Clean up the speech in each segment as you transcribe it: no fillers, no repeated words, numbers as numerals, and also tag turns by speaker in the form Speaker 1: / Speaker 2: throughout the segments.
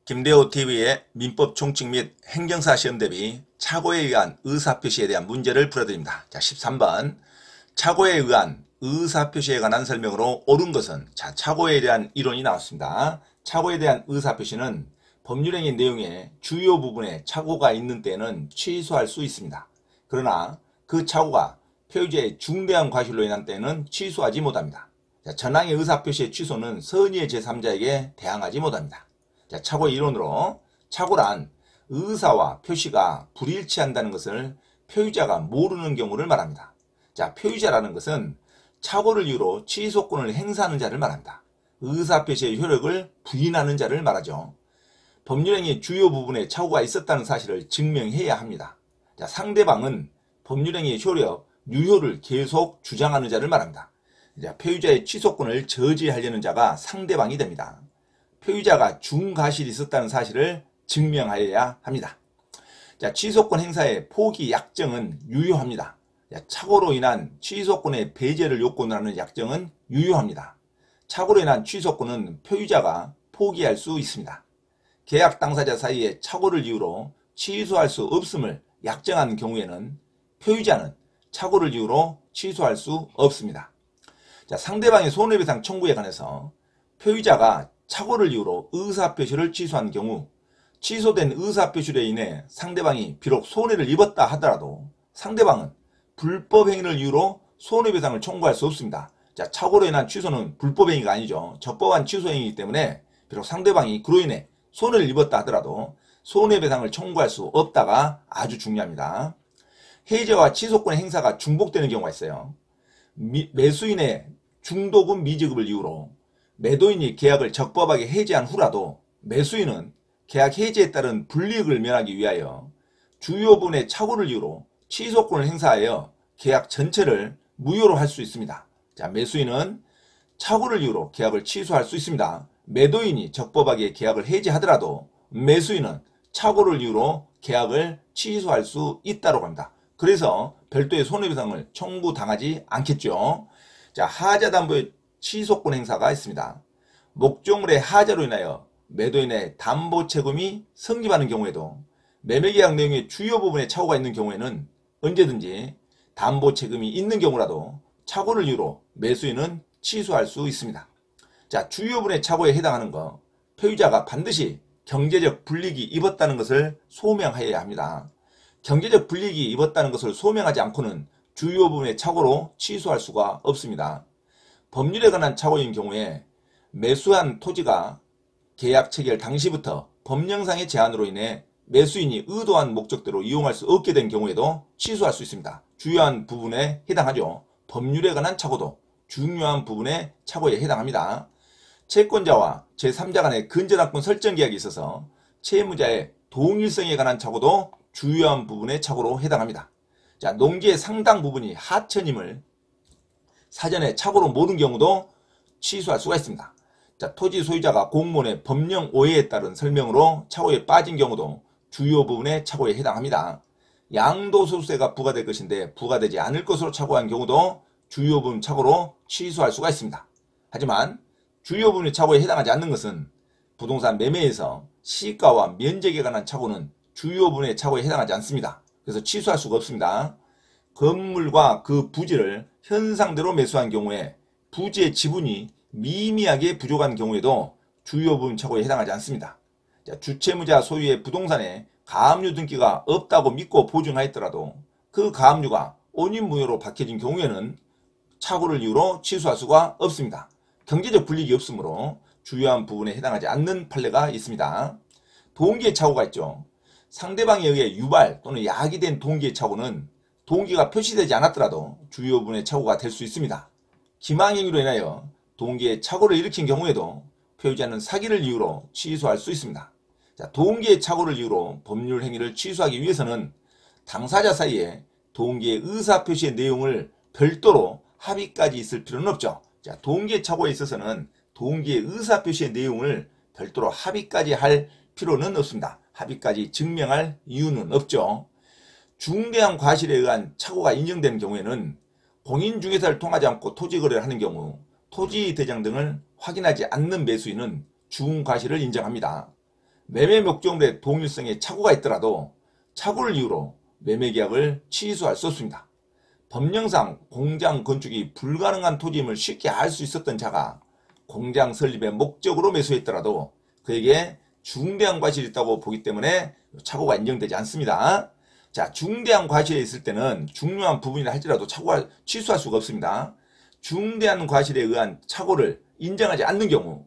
Speaker 1: 김대호TV의 민법 총칙 및 행정사 시험 대비 착오에 의한 의사표시에 대한 문제를 풀어드립니다. 자, 13번. 착오에 의한 의사표시에 관한 설명으로 옳은 것은, 자, 착오에 대한 이론이 나왔습니다. 착오에 대한 의사표시는 법률행위 내용의 주요 부분에 착오가 있는 때는 취소할 수 있습니다. 그러나 그 착오가 표의자의 중대한 과실로 인한 때는 취소하지 못합니다. 자, 전항의 의사표시의 취소는 선의의 제3자에게 대항하지 못합니다. 자, 착오의 이론으로 착오란 의사와 표시가 불일치한다는 것을 표의자가 모르는 경우를 말합니다. 자, 표의자라는 것은 착오를 이유로 취소권을 행사하는 자를 말합니다. 의사표시의 효력을 부인하는 자를 말하죠. 법률행위 주요 부분에 착오가 있었다는 사실을 증명해야 합니다. 자, 상대방은 법률행위의 효력, 유효를 계속 주장하는 자를 말합니다. 자, 표의자의 취소권을 저지하려는 자가 상대방이 됩니다. 표의자가 중과실이 있었다는 사실을 증명하여야 합니다. 자, 취소권 행사의 포기 약정은 유효합니다. 자, 착오로 인한 취소권의 배제를 요건으로 하는 약정은 유효합니다. 착오로 인한 취소권은 표의자가 포기할 수 있습니다. 계약 당사자 사이에 착오를 이유로 취소할 수 없음을 약정한 경우에는 표의자는 착오를 이유로 취소할 수 없습니다. 자, 상대방의 손해배상 청구에 관해서 표의자가 착오를 이유로 의사표시를 취소한 경우 취소된 의사표시로 인해 상대방이 비록 손해를 입었다 하더라도 상대방은 불법행위를 이유로 손해배상을 청구할 수 없습니다. 자, 착오로 인한 취소는 불법행위가 아니죠. 적법한 취소행위이기 때문에 비록 상대방이 그로 인해 손해를 입었다 하더라도 손해배상을 청구할 수 없다가 아주 중요합니다. 해제와 취소권의 행사가 중복되는 경우가 있어요. 매수인의 중도금 미지급을 이유로 매도인이 계약을 적법하게 해지한 후라도 매수인은 계약 해지에 따른 불이익을 면하기 위하여 주요 부분의 착오를 이유로 취소권을 행사하여 계약 전체를 무효로 할 수 있습니다. 자, 매수인은 착오를 이유로 계약을 취소할 수 있습니다. 매도인이 적법하게 계약을 해지하더라도 매수인은 착오를 이유로 계약을 취소할 수 있다고 합니다. 그래서 별도의 손해배상을 청구당하지 않겠죠. 자, 하자담보의 취소권 행사가 있습니다. 목적물의 하자로 인하여 매도인의 담보채금이 성립하는 경우에도 매매계약 내용의 주요 부분에 착오가 있는 경우에는 언제든지 담보채금이 있는 경우라도 착오를 이유로 매수인은 취소할 수 있습니다. 자, 주요 부분의 착오에 해당하는 것, 표의자가 반드시 경제적 불이익이 입었다는 것을 소명하여야 합니다. 경제적 불이익이 입었다는 것을 소명하지 않고는 주요 부분의 착오로 취소할 수가 없습니다. 법률에 관한 착오인 경우에 매수한 토지가 계약 체결 당시부터 법령상의 제한으로 인해 매수인이 의도한 목적대로 이용할 수 없게 된 경우에도 취소할 수 있습니다. 주요한 부분에 해당하죠. 법률에 관한 착오도 중요한 부분의 착오에 해당합니다. 채권자와 제3자 간의 근저당권 설정 계약이 있어서 채무자의 동일성에 관한 착오도 주요한 부분의 착오로 해당합니다. 자, 농지의 상당 부분이 하천임을 사전에 착오로 모든 경우도 취소할 수가 있습니다. 자, 토지 소유자가 공무원의 법령 오해에 따른 설명으로 착오에 빠진 경우도 주요 부분의 착오에 해당합니다. 양도소득세가 부과될 것인데 부과되지 않을 것으로 착오한 경우도 주요 부분 착오로 취소할 수가 있습니다. 하지만 주요 부분의 착오에 해당하지 않는 것은 부동산 매매에서 시가와 면적에 관한 착오는 주요 부분의 착오에 해당하지 않습니다. 그래서 취소할 수가 없습니다. 건물과 그 부지를 현상대로 매수한 경우에 부지의 지분이 미미하게 부족한 경우에도 주요 부분 착오에 해당하지 않습니다. 자, 주채무자 소유의 부동산에 가압류 등기가 없다고 믿고 보증하였더라도 그 가압류가 온인무효로 밝혀진 경우에는 착오를 이유로 취소할 수가 없습니다. 경제적 불이익이 없으므로 주요한 부분에 해당하지 않는 판례가 있습니다. 동기의 착오가 있죠. 상대방에 의해 유발 또는 야기된 동기의 착오는 동기가 표시되지 않았더라도 주요 부분의 착오가 될 수 있습니다. 기망행위로 인하여 동기의 착오를 일으킨 경우에도 표의자는 사기를 이유로 취소할 수 있습니다. 자, 동기의 착오를 이유로 법률 행위를 취소하기 위해서는 당사자 사이에 동기의 의사표시의 내용을 별도로 합의까지 있을 필요는 없죠. 자, 동기의 착오에 있어서는 동기의 의사표시의 내용을 별도로 합의까지 할 필요는 없습니다. 합의까지 증명할 이유는 없죠. 중대한 과실에 의한 착오가 인정되는 경우에는 공인중개사를 통하지 않고 토지거래를 하는 경우 토지대장 등을 확인하지 않는 매수인은 중과실을 인정합니다. 매매 목적물의 동일성에 착오가 있더라도 착오를 이유로 매매계약을 취소할 수 없습니다. 법령상 공장 건축이 불가능한 토지임을 쉽게 알 수 있었던 자가 공장 설립의 목적으로 매수했더라도 그에게 중대한 과실이 있다고 보기 때문에 착오가 인정되지 않습니다. 자, 중대한 과실에 있을 때는 중요한 부분이라 할지라도 착오가 취소할 수가 없습니다. 중대한 과실에 의한 착오를 인정하지 않는 경우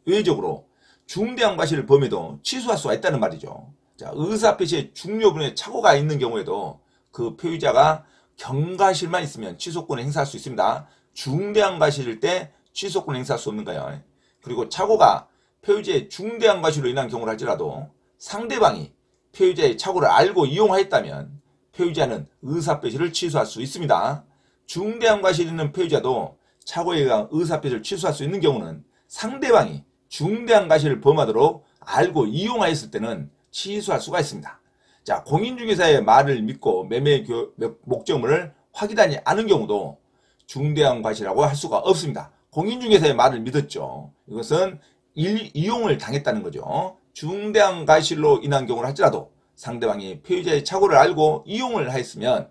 Speaker 1: 외적으로 중대한 과실을 범해도 취소할 수가 있다는 말이죠. 자, 의사표시의 중요 부분에 착오가 있는 경우에도 그 표의자가 경과실만 있으면 취소권을 행사할 수 있습니다. 중대한 과실일 때 취소권을 행사할 수 없는 거예요. 그리고 착오가 표의자의 중대한 과실로 인한 경우를 할지라도 상대방이 표의자의 착오를 알고 이용하였다면 표의자는 의사표시를 취소할 수 있습니다. 중대한 과실이 있는 표의자도 착오에 의한 의사표시를 취소할 수 있는 경우는 상대방이 중대한 과실을 범하도록 알고 이용하였을 때는 취소할 수가 있습니다. 자, 공인중개사의 말을 믿고 매매 목적물을 확인하지 않은 경우도 중대한 과실이라고 할 수가 없습니다. 공인중개사의 말을 믿었죠. 이것은 이용을 당했다는 거죠. 중대한 과실로 인한 경우를 할지라도 상대방이 표의자의 착오를 알고 이용을 하였으면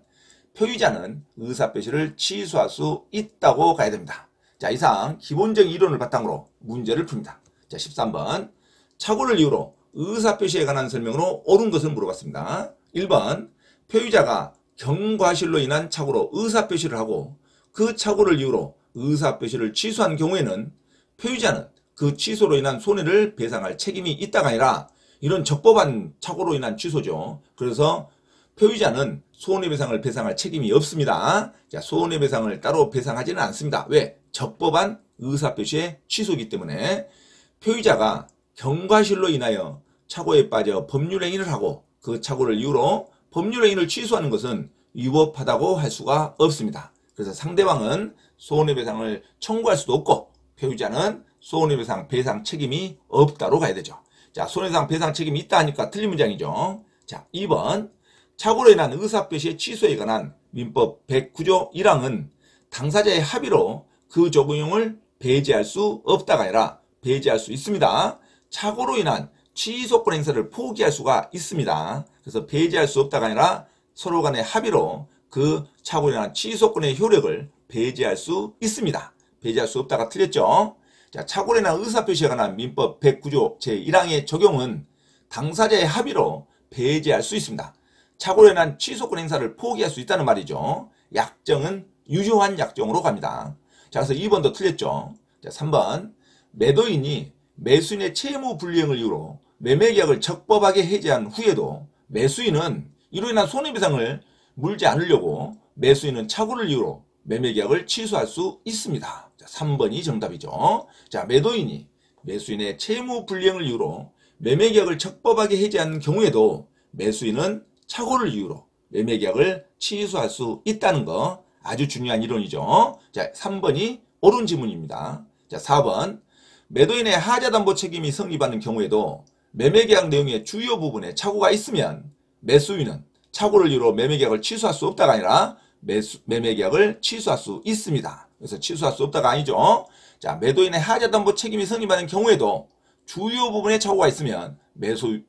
Speaker 1: 표의자는 의사표시를 취소할 수 있다고 가야 됩니다. 자, 이상 기본적인 이론을 바탕으로 문제를 풉니다. 자, 13번. 착오를 이유로 의사표시에 관한 설명으로 옳은 것을 물어봤습니다. 1번. 표의자가 경과실로 인한 착오로 의사표시를 하고 그 착오를 이유로 의사표시를 취소한 경우에는 표의자는 그 취소로 인한 손해를 배상할 책임이 있다가 아니라 이런 적법한 착오로 인한 취소죠. 그래서 표의자는 손해배상을 배상할 책임이 없습니다. 자, 손해배상을 따로 배상하지는 않습니다. 왜? 적법한 의사표시의 취소이기 때문에 표의자가 경과실로 인하여 착오에 빠져 법률행위를 하고 그 착오를 이유로 법률행위를 취소하는 것은 위법하다고 할 수가 없습니다. 그래서 상대방은 손해배상을 청구할 수도 없고 표의자는 손해배상 배상 책임이 없다로 가야 되죠. 자, 손해배상 배상 책임이 있다 하니까 틀린 문장이죠. 자, 2번. 착오로 인한 의사표시의 취소에 관한 민법 109조 1항은 당사자의 합의로 그 적용을 배제할 수 없다가 아니라 배제할 수 있습니다. 착오로 인한 취소권 행사를 포기할 수가 있습니다. 그래서 배제할 수 없다가 아니라 서로 간의 합의로 그 착오로 인한 취소권의 효력을 배제할 수 있습니다. 배제할 수 없다가 틀렸죠. 자, 착오로 인한 의사표시에 관한 민법 109조 제1항의 적용은 당사자의 합의로 배제할 수 있습니다. 착오로 인한 취소권 행사를 포기할 수 있다는 말이죠. 약정은 유효한 약정으로 갑니다. 자, 그래서 2번도 틀렸죠. 자, 3번. 매도인이 매수인의 채무 불이행을 이유로 매매계약을 적법하게 해지한 후에도 매수인은 이로 인한 손해배상을 물지 않으려고 매수인은 착오를 이유로 매매계약을 취소할 수 있습니다. 자, 3번이 정답이죠. 자, 매도인이 매수인의 채무 불이행을 이유로 매매계약을 적법하게 해지한 경우에도 매수인은 착오를 이유로 매매계약을 취소할 수 있다는 거 아주 중요한 이론이죠. 자, 3번이 옳은 지문입니다. 자, 4번. 매도인의 하자담보 책임이 성립하는 경우에도 매매계약 내용의 주요 부분에 착오가 있으면 매수인은 착오를 이유로 매매계약을 취소할 수 없다가 아니라 매매계약을 취소할 수 있습니다. 그래서 취소할 수 없다가 아니죠. 자, 매도인의 하자담보 책임이 성립하는 경우에도 주요 부분에 착오가 있으면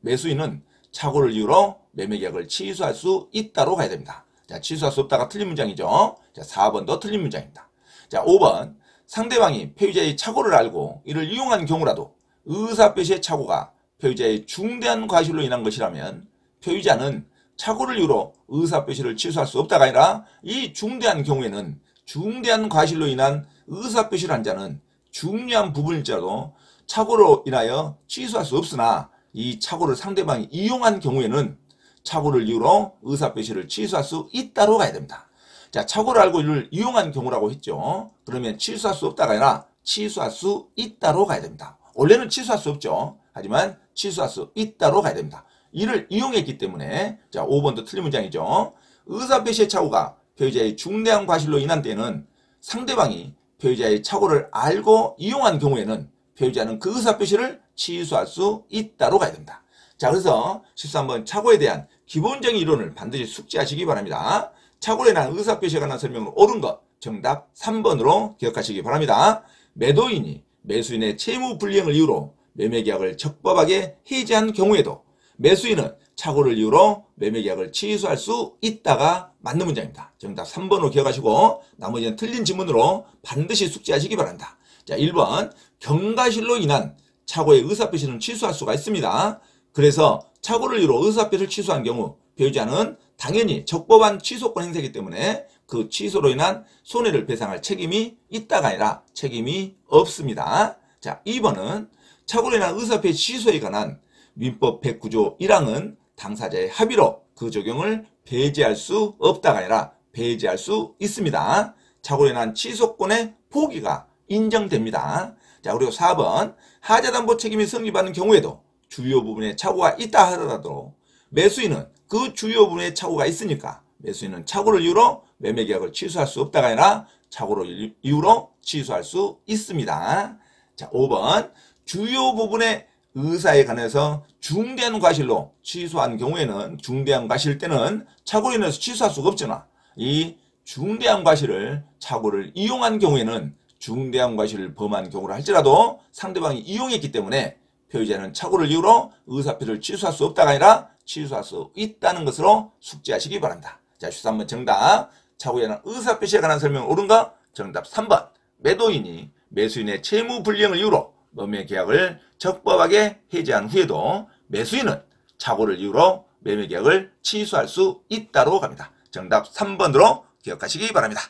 Speaker 1: 매수인은 착오를 이유로 매매계약을 취소할 수 있다로 가야 됩니다. 자, 취소할 수 없다가 틀린 문장이죠. 자, 4번도 틀린 문장입니다. 자, 5번. 상대방이 표의자의 착오를 알고 이를 이용한 경우라도 의사표시의 착오가 표의자의 중대한 과실로 인한 것이라면 표의자는 착오를 이유로 의사표시를 취소할 수 없다가 아니라 이 중대한 경우에는 중대한 과실로 인한 의사표시를 한 자는 중요한 부분일지라도 착오로 인하여 취소할 수 없으나 이 착오를 상대방이 이용한 경우에는 착오를 이유로 의사표시를 취소할 수 있다로 가야 됩니다. 자, 착오를 알고 이를 이용한 경우라고 했죠. 그러면 취소할 수 없다가 아니라 취소할 수 있다로 가야 됩니다. 원래는 취소할 수 없죠. 하지만 취소할 수 있다로 가야 됩니다. 이를 이용했기 때문에 자, 5번도 틀린 문장이죠. 의사표시의 착오가 표의자의 중대한 과실로 인한 때에는 상대방이 표의자의 착오를 알고 이용한 경우에는 표의자는 그 의사표시를 취소할 수 있다로 가야 됩니다. 자, 그래서 13번 착오에 대한 기본적인 이론을 반드시 숙지하시기 바랍니다. 착오에 대한 의사표시에 관한 설명을 옳은 것 정답 3번으로 기억하시기 바랍니다. 매도인이 매수인의 채무 불이행을 이유로 매매계약을 적법하게 해지한 경우에도 매수인은 착오를 이유로 매매계약을 취소할 수 있다가 맞는 문장입니다. 정답 3번으로 기억하시고 나머지는 틀린 지문으로 반드시 숙지하시기 바랍니다. 자, 1번 경과실로 인한 착오의 의사표시는 취소할 수가 있습니다. 그래서 착오를 이유로 의사표시를 취소한 경우 배우자는 당연히 적법한 취소권 행사이기 때문에 그 취소로 인한 손해를 배상할 책임이 있다가 아니라 책임이 없습니다. 자, 2번은 착오로 인한 의사표시 취소에 관한 민법 109조 1항은 당사자의 합의로 그 적용을 배제할 수 없다가 아니라 배제할 수 있습니다. 착오로 인한 취소권의 포기가 인정됩니다. 자, 그리고 4번 하자담보 책임이 성립하는 경우에도 주요 부분에 착오가 있다 하더라도 매수인은 그 주요 부분에 착오가 있으니까 매수인은 착오를 이유로 매매계약을 취소할 수 없다가 아니라 착오를 이유로 취소할 수 있습니다. 자, 5번 주요 부분의 의사에 관해서 중대한 과실로 취소한 경우에는 중대한 과실 때는 착오로 인해서 취소할 수가 없잖아. 이 중대한 과실을 착오를 이용한 경우에는 중대한 과실을 범한 경우를 할지라도 상대방이 이용했기 때문에 표의자는 착오를 이유로 의사표시를 취소할 수 없다가 아니라 취소할 수 있다는 것으로 숙지하시기 바랍니다. 자, 13번 정답. 착오에 관한 의사표시에 관한 설명 옳은가? 정답 3번. 매도인이 매수인의 채무 불이행을 이유로 매매계약을 적법하게 해지한 후에도 매수인은 착오를 이유로 매매계약을 취소할 수 있다로 갑니다. 정답 3번으로 기억하시기 바랍니다.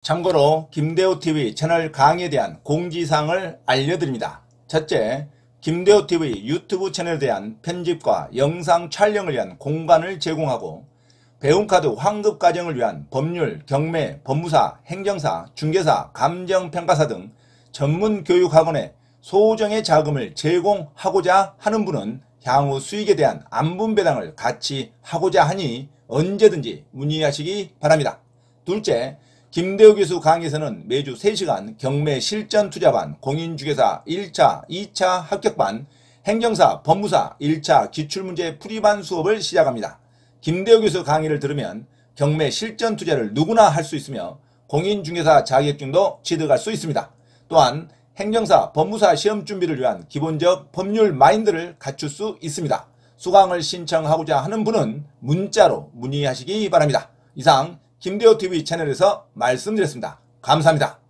Speaker 1: 참고로 김대호TV 채널 강의에 대한 공지사항을 알려드립니다. 첫째, 김대호TV 유튜브 채널에 대한 편집과 영상 촬영을 위한 공간을 제공하고 배움카드 환급 과정을 위한 법률, 경매, 법무사, 행정사, 중개사, 감정평가사 등 전문 교육학원에 소정의 자금을 제공하고자 하는 분은 향후 수익에 대한 안분배당을 같이 하고자 하니 언제든지 문의하시기 바랍니다. 둘째, 김대호 교수 강의에서는 매주 3시간 경매 실전 투자반, 공인중개사 1차, 2차 합격반, 행정사, 법무사 1차 기출문제 풀이반 수업을 시작합니다. 김대호 교수 강의를 들으면 경매 실전 투자를 누구나 할 수 있으며 공인중개사 자격증도 취득할 수 있습니다. 또한 행정사, 법무사 시험 준비를 위한 기본적 법률 마인드를 갖출 수 있습니다. 수강을 신청하고자 하는 분은 문자로 문의하시기 바랍니다. 이상 김대호TV 채널에서 말씀드렸습니다. 감사합니다.